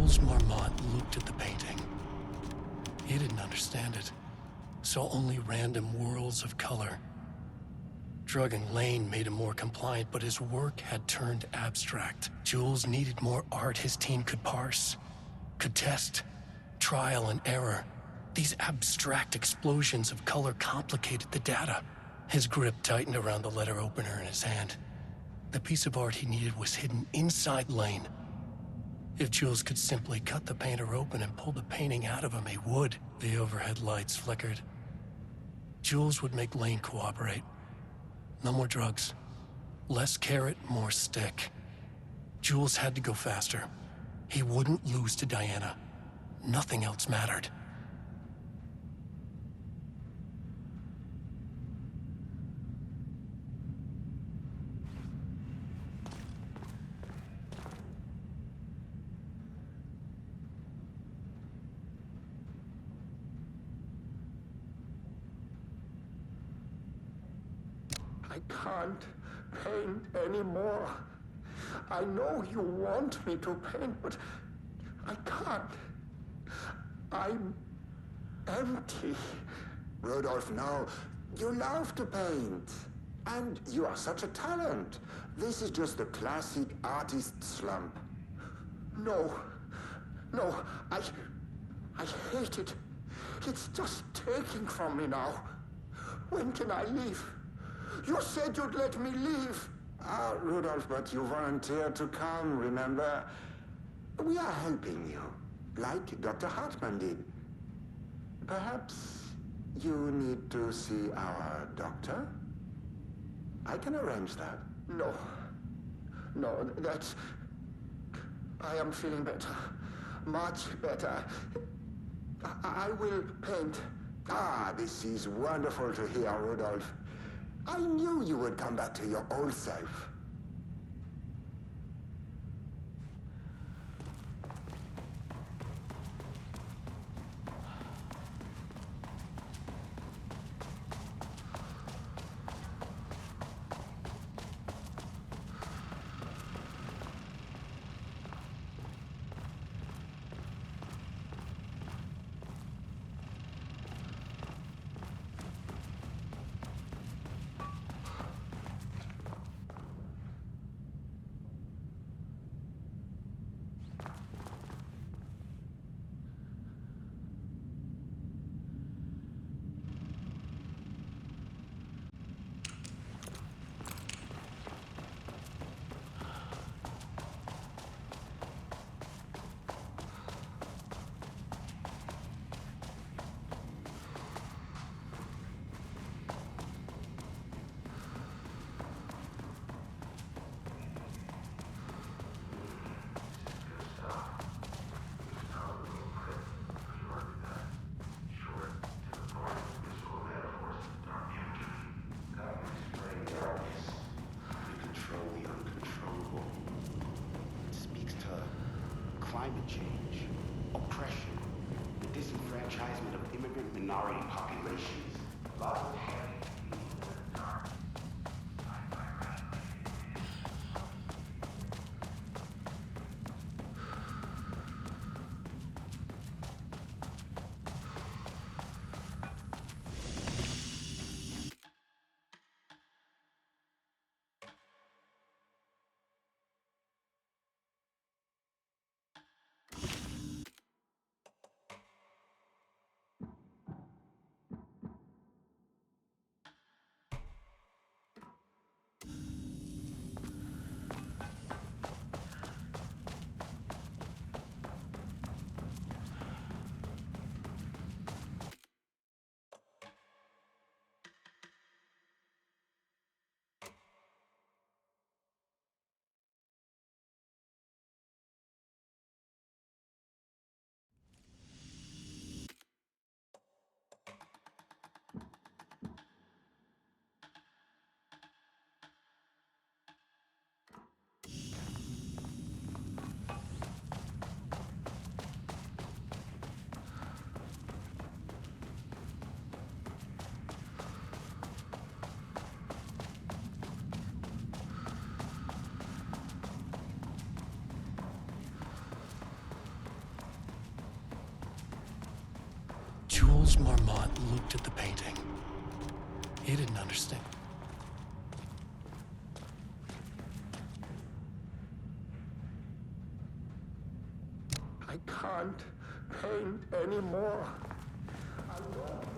Jules Marmont looked at the painting. He didn't understand it. Saw only random whirls of color. Drugging Lane made him more compliant, but his work had turned abstract. Jules needed more art his team could parse, could test, trial and error. These abstract explosions of color complicated the data. His grip tightened around the letter opener in his hand. The piece of art he needed was hidden inside Lane. If Jules could simply cut the painter open and pull the painting out of him, he would. The overhead lights flickered. Jules would make Lane cooperate. No more drugs. Less carrot, more stick. Jules had to go faster. He wouldn't lose to Diana. Nothing else mattered. I can't paint anymore. I know you want me to paint, but I can't. I'm empty. Rudolph, no. You love to paint. And you are such a talent. This is just the classic artist slump. No. I hate it. It's just taking from me now. When can I leave? You said you'd let me leave. Ah, Rudolph, but you volunteered to come, remember? We are helping you, like Dr. Hartman did. Perhaps you need to see our doctor? I can arrange that. No, that's... I am feeling better. Much better. I will paint. Ah, this is wonderful to hear, Rudolph. I knew you would come back to your old self. Climate change, oppression, the disenfranchisement of immigrant minority populations. Lots of Jules Marmont looked at the painting. He didn't understand. I can't paint anymore. I don't want to.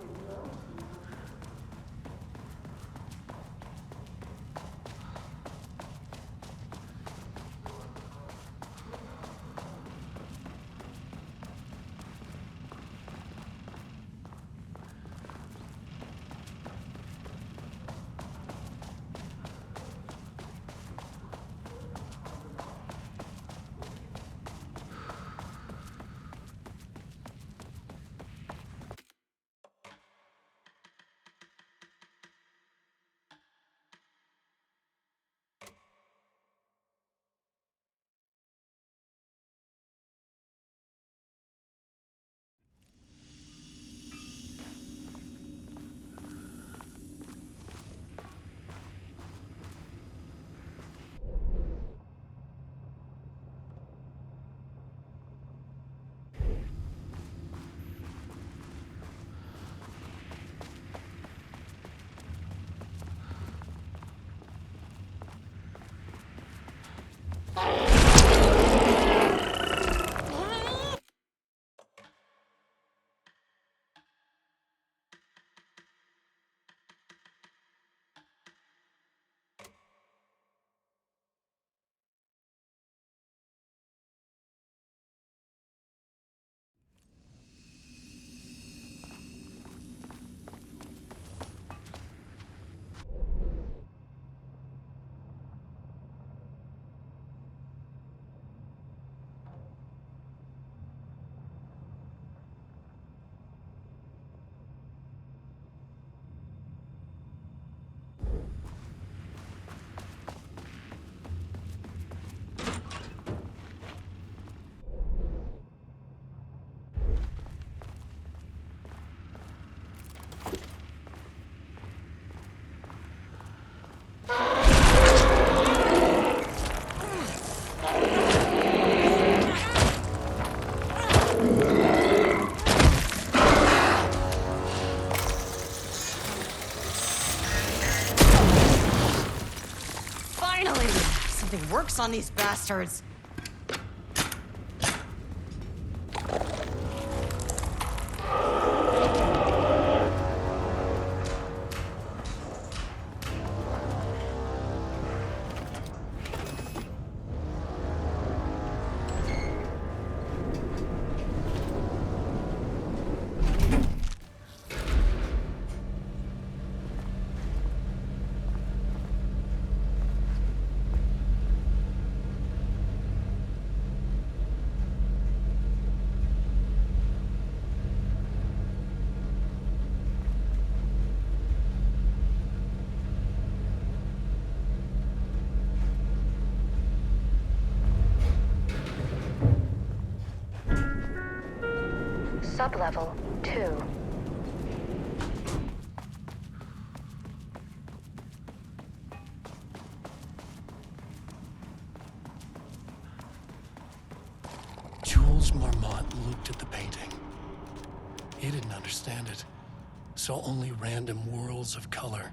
Finally! Something works on these bastards. Sublevel 2. Jules Marmont looked at the painting. He didn't understand it. Saw only random whirls of color.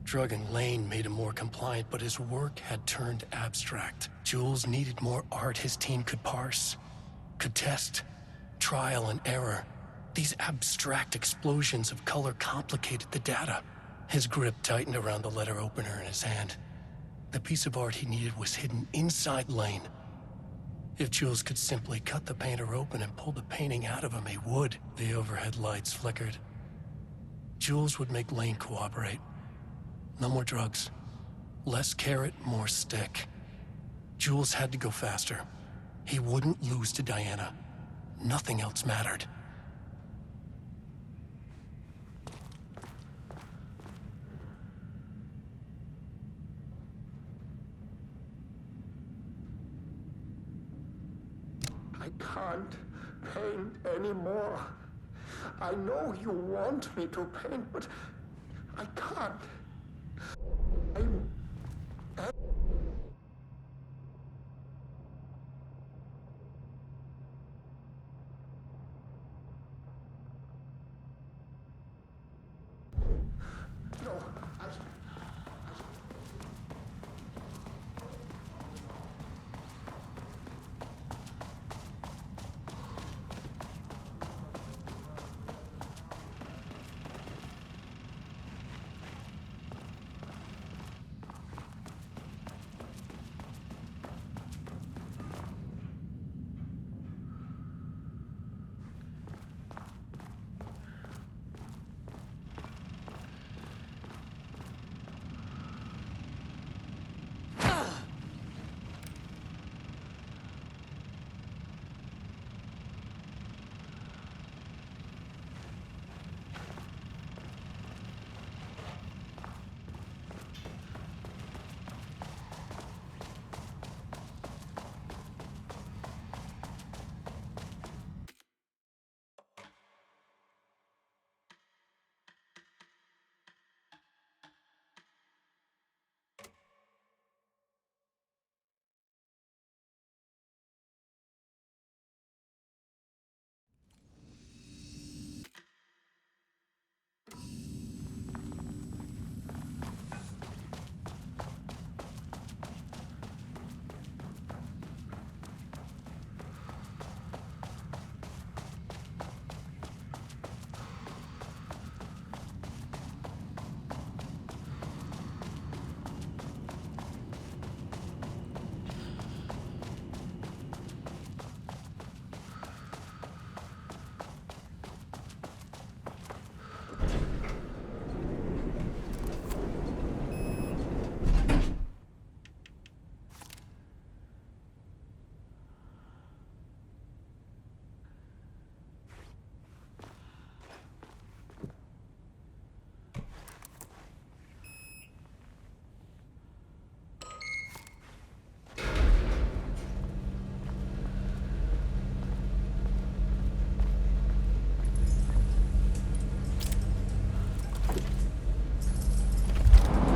Drugging Lane made him more compliant, but his work had turned abstract. Jules needed more art his team could parse, could test. Trial and error. These abstract explosions of color complicated the data. His grip tightened around the letter opener in his hand. The piece of art he needed was hidden inside Lane. If Jules could simply cut the painter open and pull the painting out of him, he would. The overhead lights flickered. Jules would make Lane cooperate. No more drugs. Less carrot, more stick. Jules had to go faster. He wouldn't lose to Diana. Nothing else mattered. I can't paint anymore. I know you want me to paint, but I can't.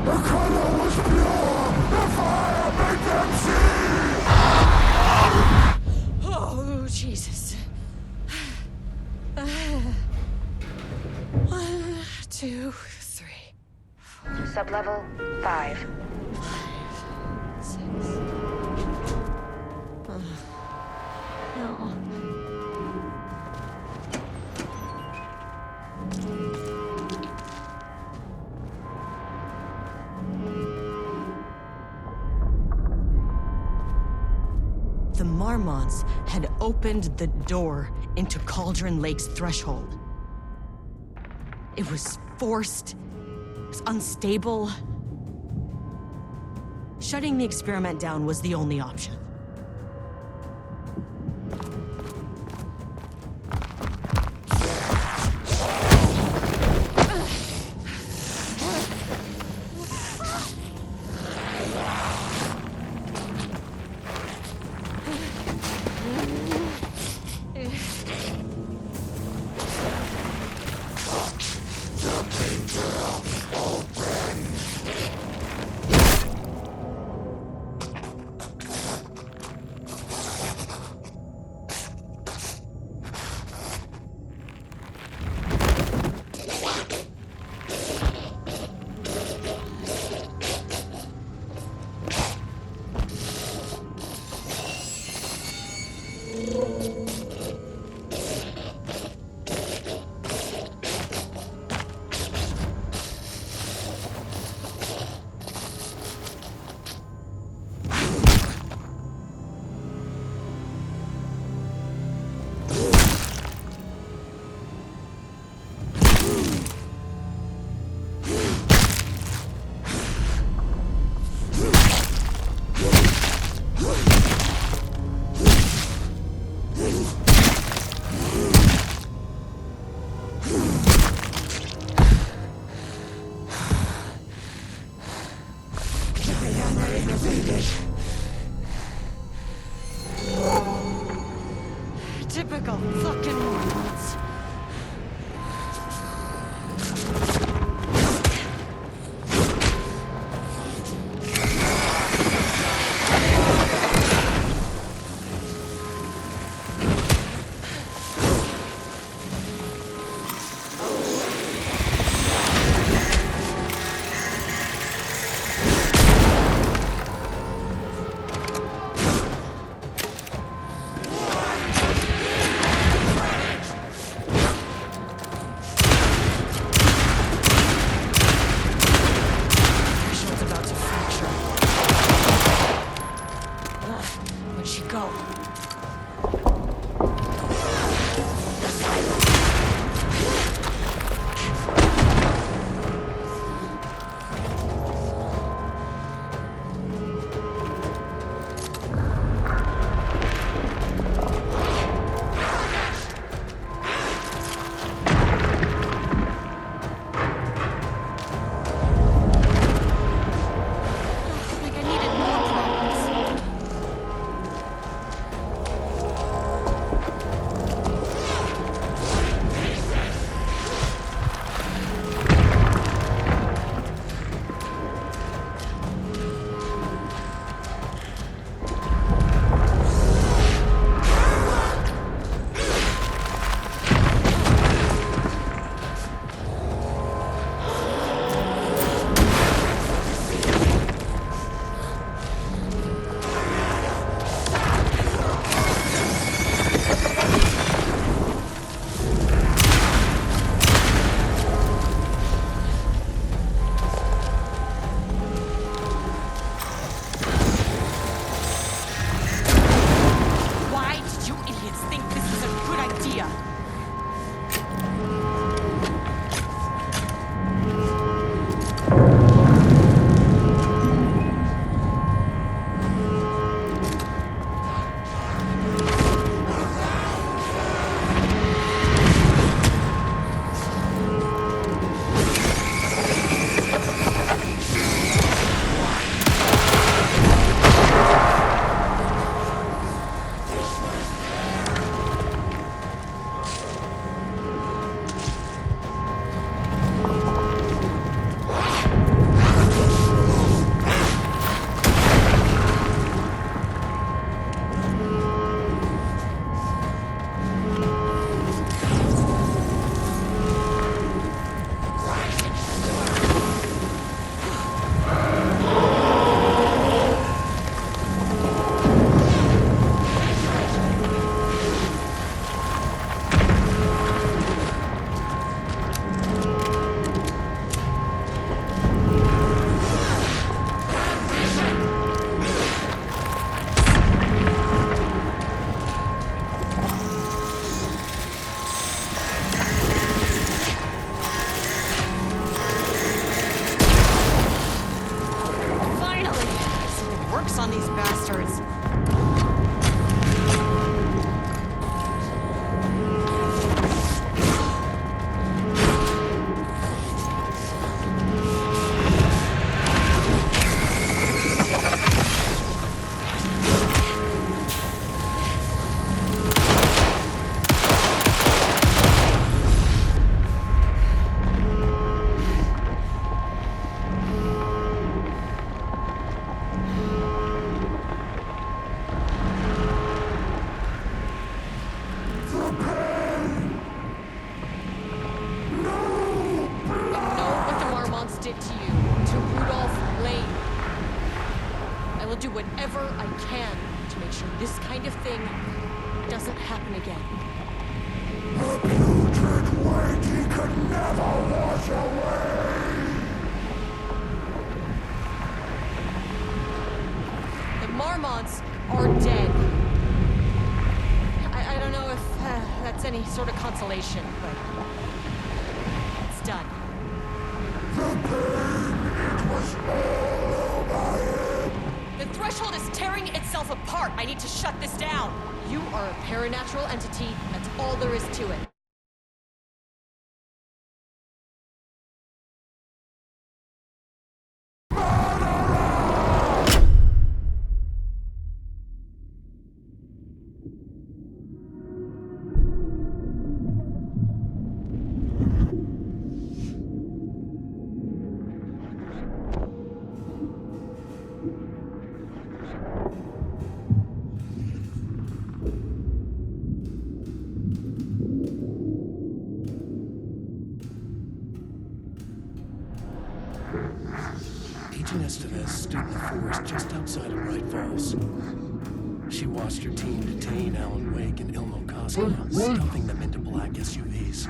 The color was pure! The fire made them see! Oh, Jesus. 1, 2, 3. Sublevel 5. 6. No. The Marmonts had opened the door into Cauldron Lake's threshold. It was forced, it was unstable. Shutting the experiment down was the only option. Typical fucking Mormons. on these bastards. Did to you, to Rudolph Lane. I will do whatever I can to make sure this kind of thing doesn't happen again. The putrid weight he could never wash away! The Marmonts are dead. I don't know if that's any sort of consolation, but it's done. The threshold is tearing itself apart. I need to shut this down. You are a paranatural entity. That's all there is to it. Agent Estevez stood in the forest just outside of Bright Falls. She watched her team detain Alan Wake and Ilmo Koskinen, stuffing them into black SUVs.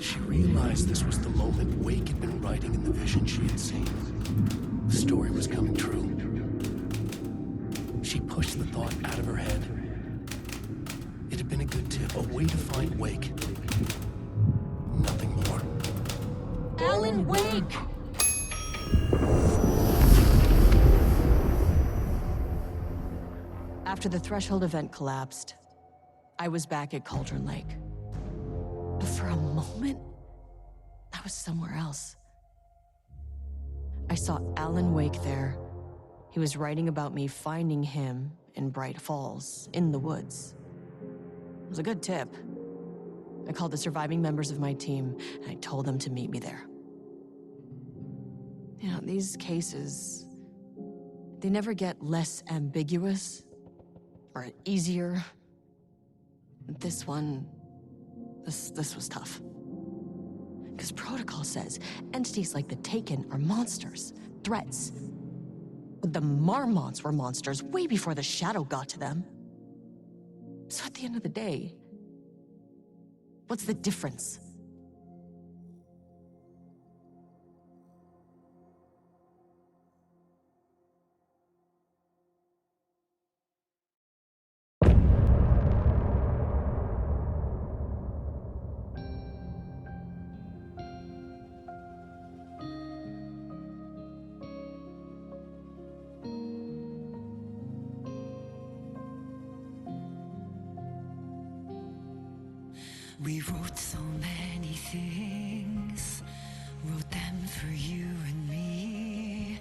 She realized this was the moment Wake had been writing in the vision she had seen. The story was coming true. She pushed the thought out of her head. It had been a good tip, a way to find Wake. Nothing more. Alan Wake! After the Threshold event collapsed, I was back at Cauldron Lake. But for a moment, I was somewhere else. I saw Alan Wake there. He was writing about me finding him in Bright Falls, in the woods. It was a good tip. I called the surviving members of my team, and I told them to meet me there. You know, these cases, they never get less ambiguous or easier. This one, this was tough. Because protocol says entities like the Taken are monsters, threats. But the Marmonts were monsters way before the Shadow got to them. So at the end of the day, what's the difference? We wrote so many things, wrote them for you and me.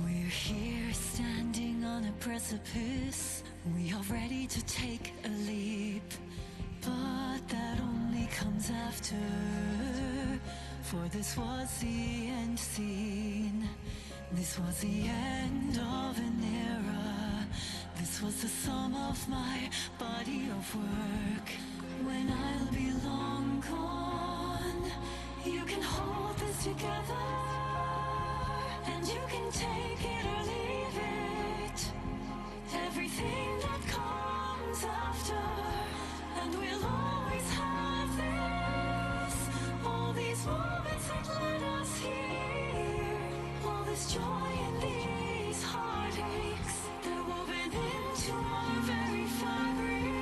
We're here standing on a precipice, we are ready to take a leap. But that only comes after, for this was the end scene. This was the end of an era. This was the sum of my body of work. When I'll be long gone, you can hold this together, and you can take it or leave it. Everything that comes after, and we'll always have this. All these moments that led us here, all this joy and these heartaches, they're woven into our very fabric.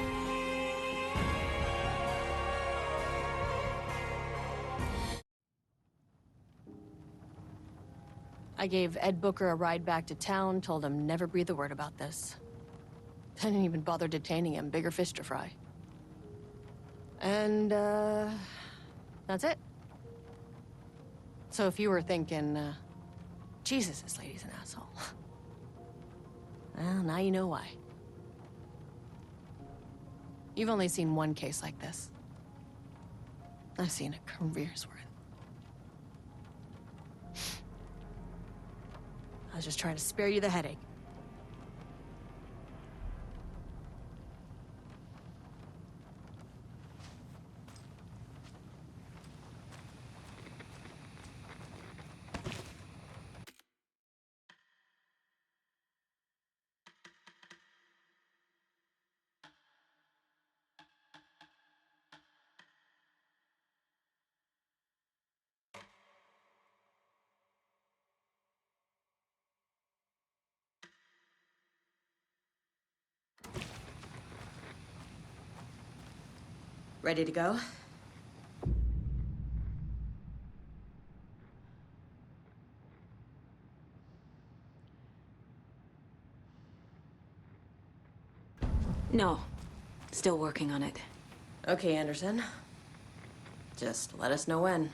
I gave Ed Booker a ride back to town, told him never breathe a word about this. I didn't even bother detaining him, bigger fish to fry. And, that's it. So if you were thinking, Jesus, this lady's an asshole. Well, now you know why. You've only seen one case like this. I've seen a career's worth. I was just trying to spare you the headache. Ready to go? No. Still working on it. Okay, Anderson. Just let us know when.